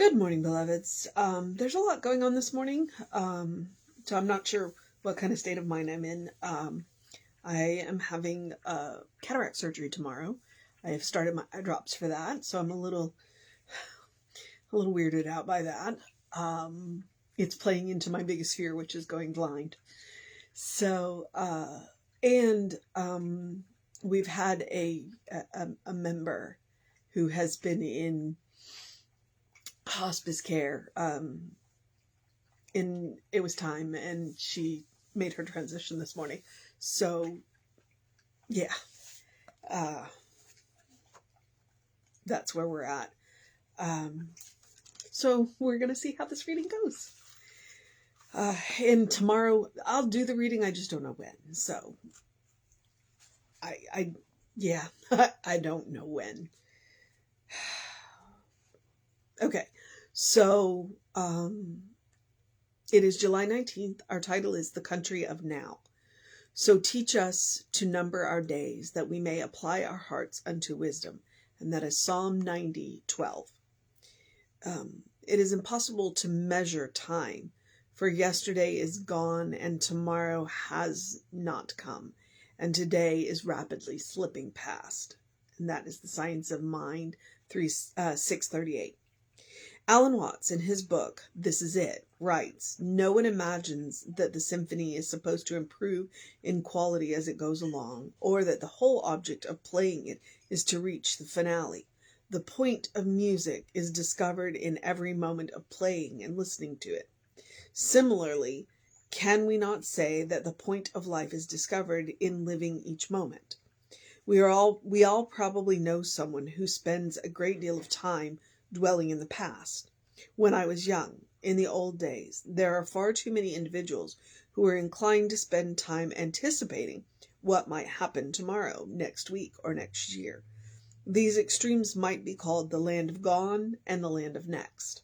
Good morning, beloveds. There's a lot going on this morning, so I'm not sure what kind of state of mind I'm in. I am having cataract surgery tomorrow. I have started my eye drops for that, so I'm a little weirded out by that. It's playing into my biggest fear, which is going blind. So, and we've had a member who has been in hospice care. And it was time, and she made her transition this morning. So, yeah, uh, that's where we're at. So we're gonna see how this reading goes. And tomorrow I'll do the reading. I just don't know when. So, yeah, I don't know when. Okay, so it is July 19th. Our title is The Country of Now. So teach us to number our days, that we may apply our hearts unto wisdom. And that is Psalm 90:12. It is impossible to measure time, for yesterday is gone and tomorrow has not come, and today is rapidly slipping past. And that is the Science of Mind 638. Alan Watts, in his book, This Is It, writes, "No one imagines that the symphony is supposed to improve in quality as it goes along, or that the whole object of playing it is to reach the finale. The point of music is discovered in every moment of playing and listening to it. Similarly, can we not say that the point of life is discovered in living each moment? We all probably know someone who spends a great deal of time dwelling in the past. When I was young, in the old days, there are far too many individuals who are inclined to spend time anticipating what might happen tomorrow, next week, or next year. These extremes might be called the land of gone and the land of next,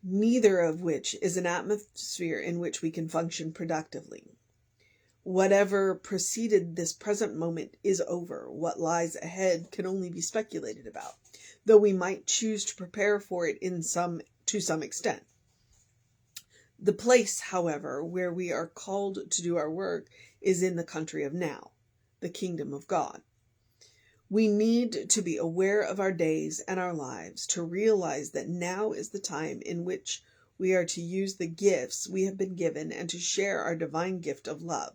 neither of which is an atmosphere in which we can function productively. Whatever preceded this present moment is over. What lies ahead can only be speculated about, though we might choose to prepare for it to some extent. The place, however, where we are called to do our work is in the country of now, the kingdom of God. We need to be aware of our days and our lives, to realize that now is the time in which we are to use the gifts we have been given and to share our divine gift of love.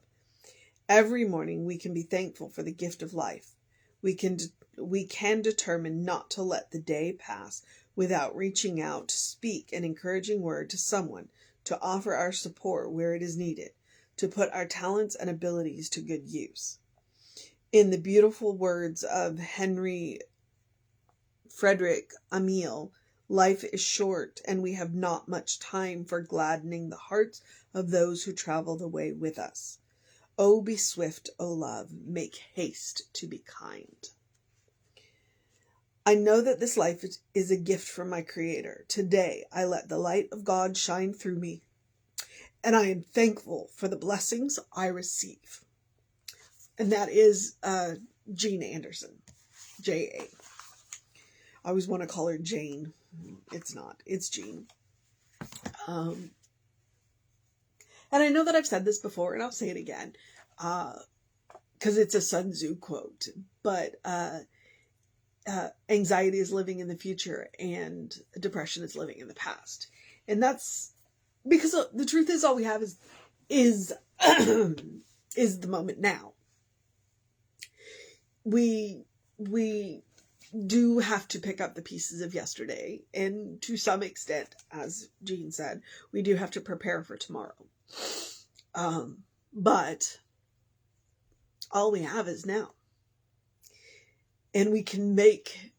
Every morning we can be thankful for the gift of life. We can determine not to let the day pass without reaching out to speak an encouraging word to someone, to offer our support where it is needed, to put our talents and abilities to good use. In the beautiful words of Henry Frederick Amiel, life is short and we have not much time for gladdening the hearts of those who travel the way with us. Oh, be swift, O love, make haste to be kind. I know that this life is a gift from my Creator. Today, I let the light of God shine through me, and I am thankful for the blessings I receive." And that is Jean Anderson, J.A. I always want to call her Jane. It's not. It's Jean. And I know that I've said this before, and I'll say it again, because it's a Sun Tzu quote, but anxiety is living in the future and depression is living in the past. And that's because the truth is all we have is the moment now. We do have to pick up the pieces of yesterday, and to some extent, as Jean said, we do have to prepare for tomorrow. But all we have is now. And we can make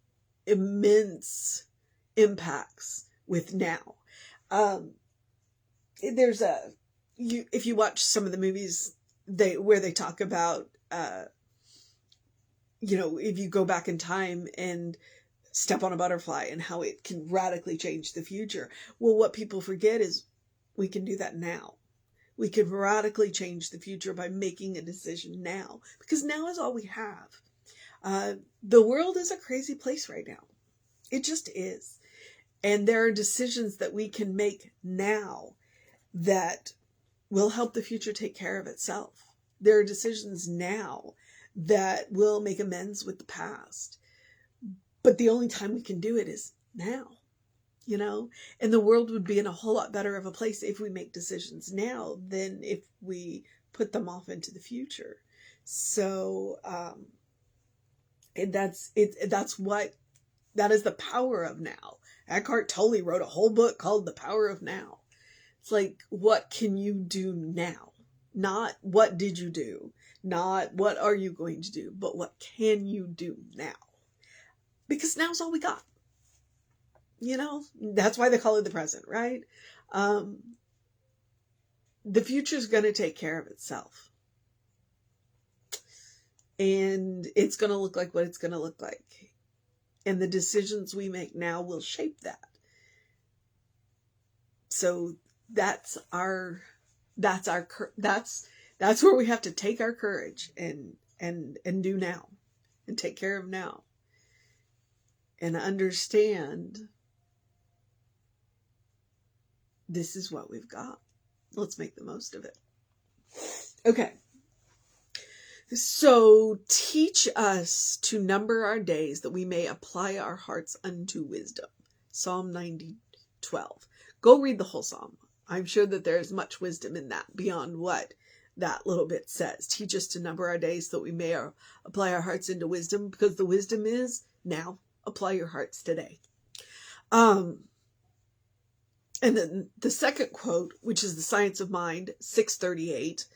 immense impacts with now. If you watch some of the movies where they talk about, if you go back in time and step on a butterfly and how it can radically change the future. Well, what people forget is we can do that now. We can radically change the future by making a decision now, because now is all we have. The world is a crazy place right now. It just is. And there are decisions that we can make now that will help the future take care of itself. There are decisions now that will make amends with the past. But the only time we can do it is now, and the world would be in a whole lot better of a place if we make decisions now than if we put them off into the future. So, and that is the power of now. Eckhart Tolle wrote a whole book called The Power of Now. It's like, what can you do now? Not what did you do? Not what are you going to do? But what can you do now? Because now's all we got. That's why they call it the present, right? The future's going to take care of itself. And it's going to look like what it's going to look like. And the decisions we make now will shape that. So that's where we have to take our courage and do now and take care of now and understand this is what we've got. Let's make the most of it. Okay. So teach us to number our days that we may apply our hearts unto wisdom. Psalm 90:12. Go read the whole psalm. I'm sure that there is much wisdom in that beyond what that little bit says. Teach us to number our days so that we may apply our hearts into wisdom, because the wisdom is now. Apply your hearts today. And then the second quote, which is The Science of Mind, 6:38.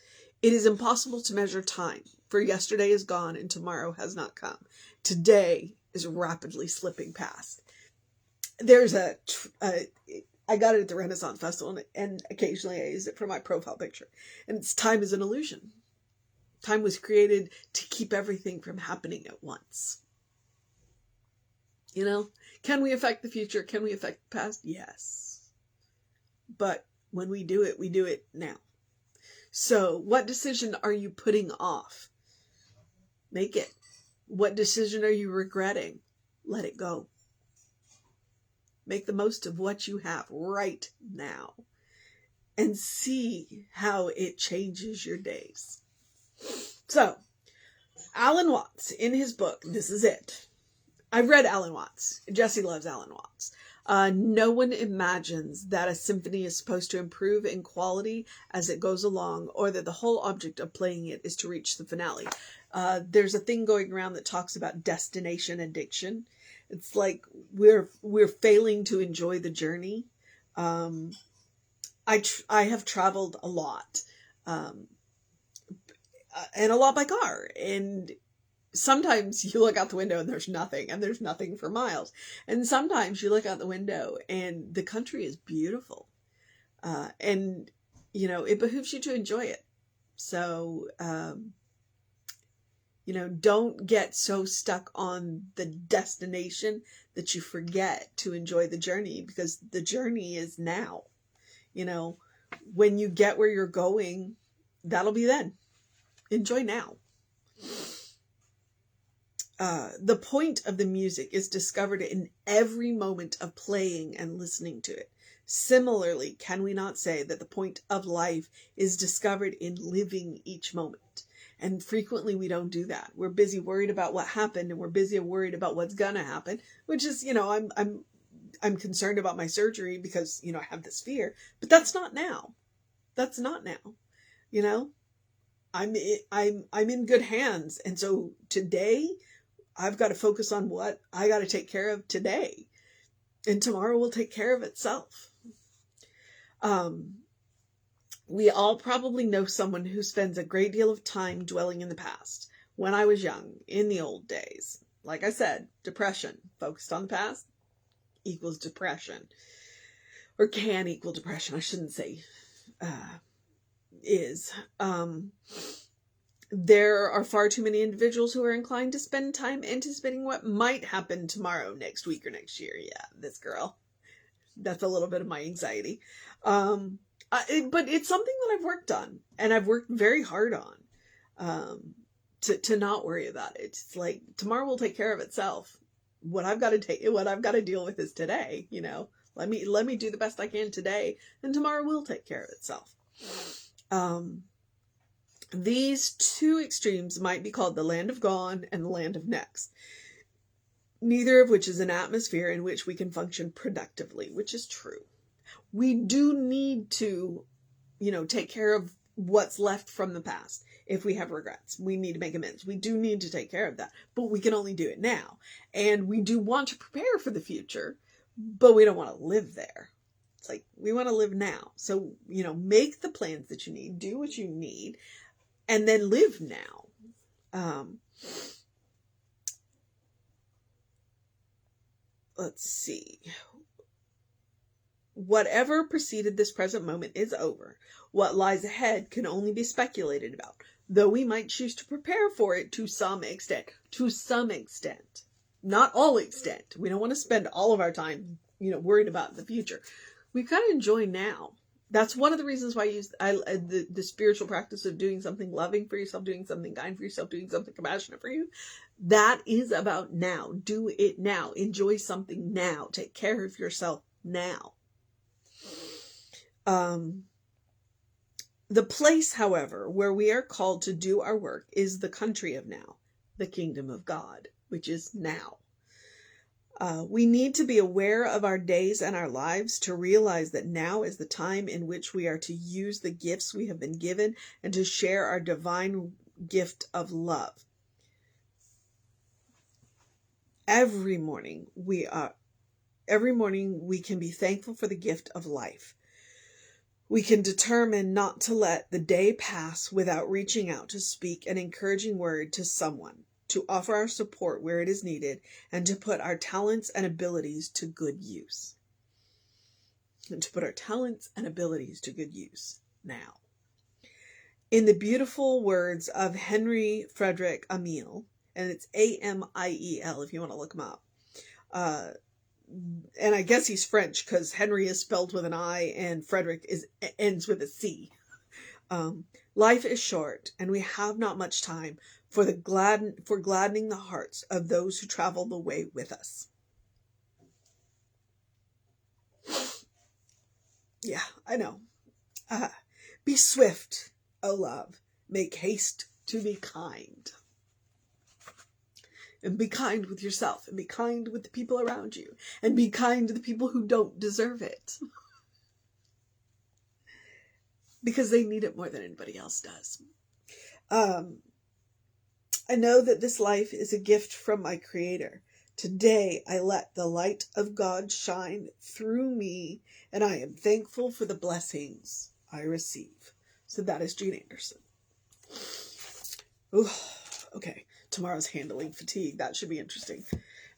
It is impossible to measure time, for yesterday is gone and tomorrow has not come. Today is rapidly slipping past. There's I got it at the Renaissance Festival, and occasionally I use it for my profile picture. And it's time is an illusion. Time was created to keep everything from happening at once. Can we affect the future? Can we affect the past? Yes. But when we do it now. So what decision are you putting off? Make it. What decision are you regretting? Let it go. Make the most of what you have right now and see how it changes your days. So, Alan Watts, in his book, This Is It. I've read Alan Watts. Jesse loves Alan Watts. No one imagines that a symphony is supposed to improve in quality as it goes along, or that the whole object of playing it is to reach the finale. There's a thing going around that talks about destination addiction. It's like we're failing to enjoy the journey. I have traveled a lot, and a lot by car, and sometimes you look out the window and there's nothing for miles. And sometimes you look out the window and the country is beautiful. And, it behooves you to enjoy it. So, don't get so stuck on the destination that you forget to enjoy the journey, because the journey is now. When you get where you're going, that'll be then. Enjoy now. The point of the music is discovered in every moment of playing and listening to it. Similarly, can we not say that the point of life is discovered in living each moment? And frequently we don't do that. We're busy worried about what happened, and we're busy worried about what's gonna happen, which is, I'm concerned about my surgery because, I have this fear, but that's not now. That's not now. I'm in good hands. And so today I've got to focus on what I got to take care of today, and tomorrow will take care of itself. We all probably know someone who spends a great deal of time dwelling in the past. When I was young, in the old days, like I said, depression, focused on the past equals depression, or can equal depression. I shouldn't say, is. There are far too many individuals who are inclined to spend time anticipating what might happen tomorrow, next week, or next year. Yeah, this girl. That's a little bit of my anxiety. But it's something that I've worked on, and I've worked very hard on, to not worry about it. It's like tomorrow will take care of itself. what I've got to deal with is today, let me do the best I can today, and tomorrow will take care of itself. These two extremes might be called the land of gone and the land of next, neither of which is an atmosphere in which we can function productively, which is true. We do need to, take care of what's left from the past. If we have regrets, we need to make amends. We do need to take care of that, but we can only do it now. And we do want to prepare for the future, but we don't want to live there. It's like, we want to live now. So, make the plans that you need, do what you need, and then live now. Let's see. Whatever preceded this present moment is over. What lies ahead can only be speculated about, though we might choose to prepare for it to some extent. To some extent. Not all extent. We don't want to spend all of our time, worried about the future. We've got to enjoy now. That's one of the reasons why I use the spiritual practice of doing something loving for yourself, doing something kind for yourself, doing something compassionate for you. That is about now. Do it now. Enjoy something now. Take care of yourself now. The place, however, where we are called to do our work is the country of now, the kingdom of God, which is now. We need to be aware of our days and our lives to realize that now is the time in which we are to use the gifts we have been given and to share our divine gift of love. Every morning we can be thankful for the gift of life. We can determine not to let the day pass without reaching out to speak an encouraging word to someone, to offer our support where it is needed, and to put our talents and abilities to good use. Now. In the beautiful words of Henry Frederick Amiel, and it's Amiel if you want to look him up, and I guess he's French because Henry is spelled with an I and Frederick ends with a C. Life is short, and we have not much time for gladdening the hearts of those who travel the way with us. Yeah, I know. Be swift, O love. Make haste to be kind. And be kind with yourself, and be kind with the people around you, and be kind to the people who don't deserve it. Because they need it more than anybody else does. I know that this life is a gift from my Creator. Today I let the light of God shine through me, and I am thankful for the blessings I receive. So that is Jean Anderson. Ooh, okay. Tomorrow's handling fatigue. That should be interesting.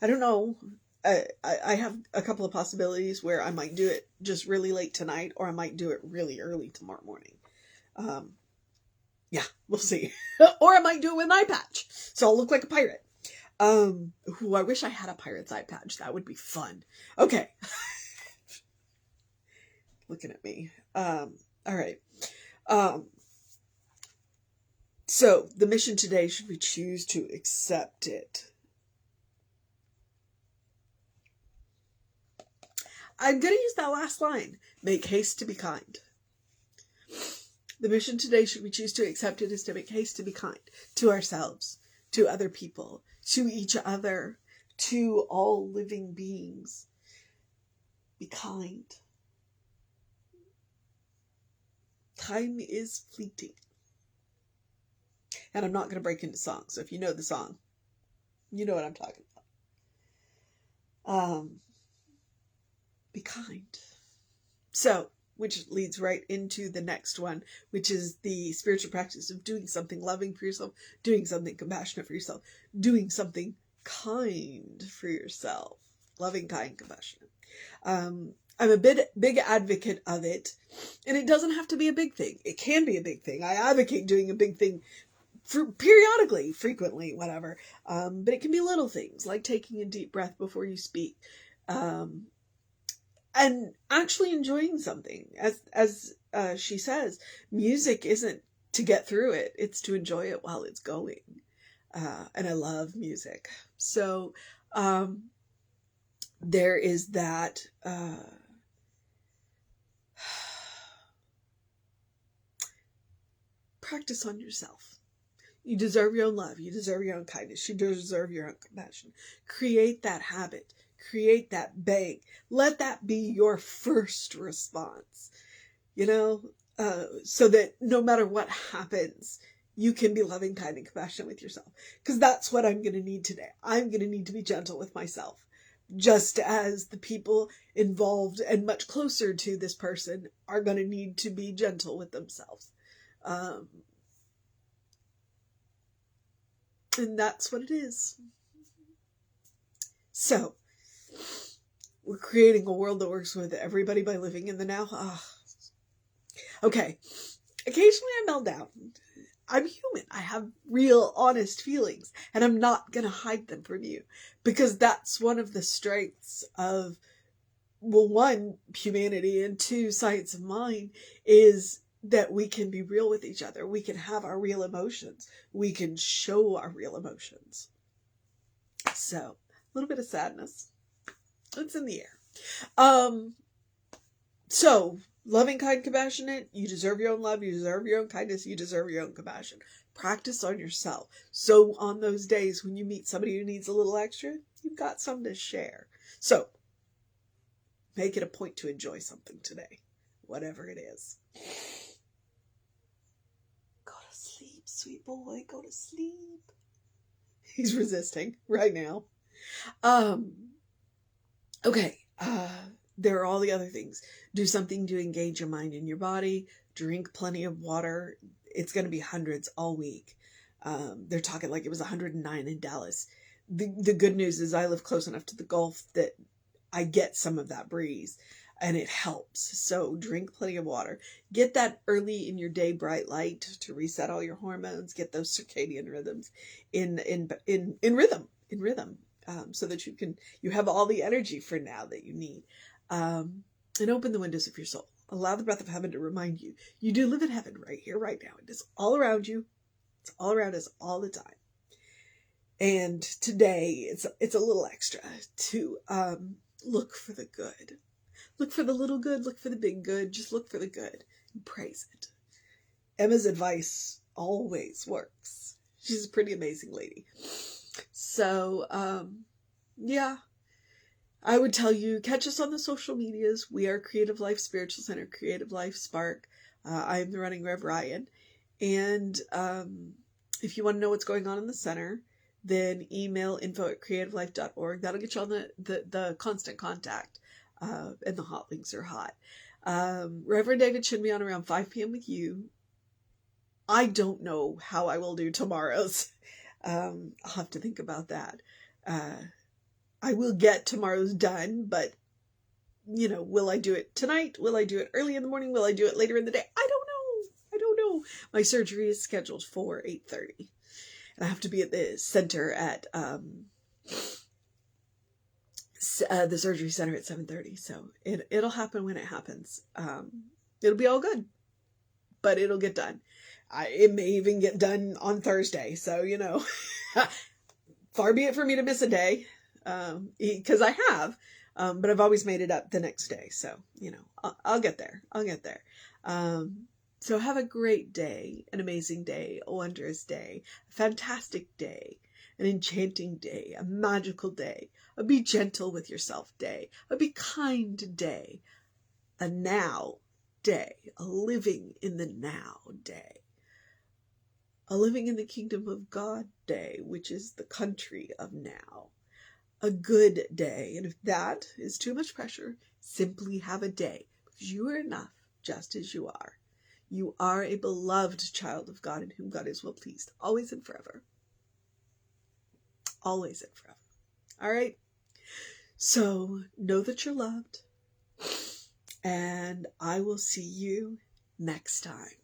I don't know. I have a couple of possibilities where I might do it just really late tonight, or I might do it really early tomorrow morning. Yeah, we'll see. Or I might do it with an eye patch, so I'll look like a pirate. Ooh, I wish I had a pirate's eye patch. That would be fun. Okay. Looking at me. All right. So, the mission today, should we choose to accept it? I'm going to use that last line. Make haste to be kind. The mission today, should we choose to accept it, is to make haste to be kind. To ourselves, to other people, to each other, to all living beings. Be kind. Time is fleeting. And I'm not going to break into song. So if you know the song, you know what I'm talking about. Be kind. So, which leads right into the next one, which is the spiritual practice of doing something loving for yourself, doing something compassionate for yourself, doing something kind for yourself. Loving, kind, compassionate. I'm a big advocate of it, and it doesn't have to be a big thing. It can be a big thing. I advocate doing a big thing periodically, frequently, whatever. But it can be little things like taking a deep breath before you speak, and actually enjoying something. As she says, music isn't to get through it; it's to enjoy it while it's going. And I love music, so There is that practice on yourself. You deserve your own love. You deserve your own kindness. You deserve your own compassion. Create that habit. Create that bank. Let that be your first response, so that no matter what happens, you can be loving, kind, and compassionate with yourself. Because that's what I'm going to need today. I'm going to need to be gentle with myself, just as the people involved and much closer to this person are going to need to be gentle with themselves. And that's what it is. So, we're creating a world that works with everybody by living in the now. Okay. Occasionally I melt down. I'm human. I have real, honest feelings, and I'm not going to hide them from you, because that's one of the strengths of, well, one, humanity, and two, science of mind, is that we can be real with each other. We can have our real emotions. We can show our real emotions. So, a little bit of sadness. It's in the air. So, loving, kind, compassionate, you deserve your own love, you deserve your own kindness, you deserve your own compassion. Practice on yourself. So on those days when you meet somebody who needs a little extra, you've got something to share. So, make it a point to enjoy something today, whatever it is. Go to sleep, sweet boy, go to sleep. He's resisting right now. Okay, there are all the other things. Do something to engage your mind and your body. Drink plenty of water. It's going to be hundreds all week. They're talking like it was 109 in Dallas. The good news is I live close enough to the Gulf that I get some of that breeze, and it helps. So drink plenty of water. Get that early in your day bright light to reset all your hormones. Get those circadian rhythms in rhythm. So that you have all the energy for now that you need. And open the windows of your soul. Allow the breath of heaven to remind you, you do live in heaven right here, right now. It is all around you. It's all around us all the time. And today, it's a little extra to look for the good. Look for the little good, look for the big good. Just look for the good and praise it. Emma's advice always works. She's a pretty amazing lady. So, yeah, I would tell you, catch us on the social medias. We are Creative Life Spiritual Center, Creative Life Spark. I am the running Rev Ryan. And if you want to know what's going on in the center, then email info@creativelife.org. That'll get you on the constant contact. And the hot links are hot. Reverend David should be on around 5 p.m. with you. I don't know how I will do tomorrow's. I'll have to think about that. I will get tomorrow's done, but, will I do it tonight? Will I do it early in the morning? Will I do it later in the day? I don't know. My surgery is scheduled for 8:30. And I have to be at the center at the surgery center at 7:30. So it'll happen when it happens. It'll be all good, but it'll get done. It may even get done on Thursday. So, far be it for me to miss a day, because I have, but I've always made it up the next day. So, I'll get there. So have a great day, an amazing day, a wondrous day, a fantastic day, an enchanting day, a magical day, a be gentle with yourself day, a be kind day, a now day, a living in the now day, a living in the kingdom of God day, which is the country of now, a good day. And if that is too much pressure, simply have a day, because you are enough just as you are. You are a beloved child of God in whom God is well pleased, always and forever. Always and forever. All right? So know that you're loved, and I will see you next time.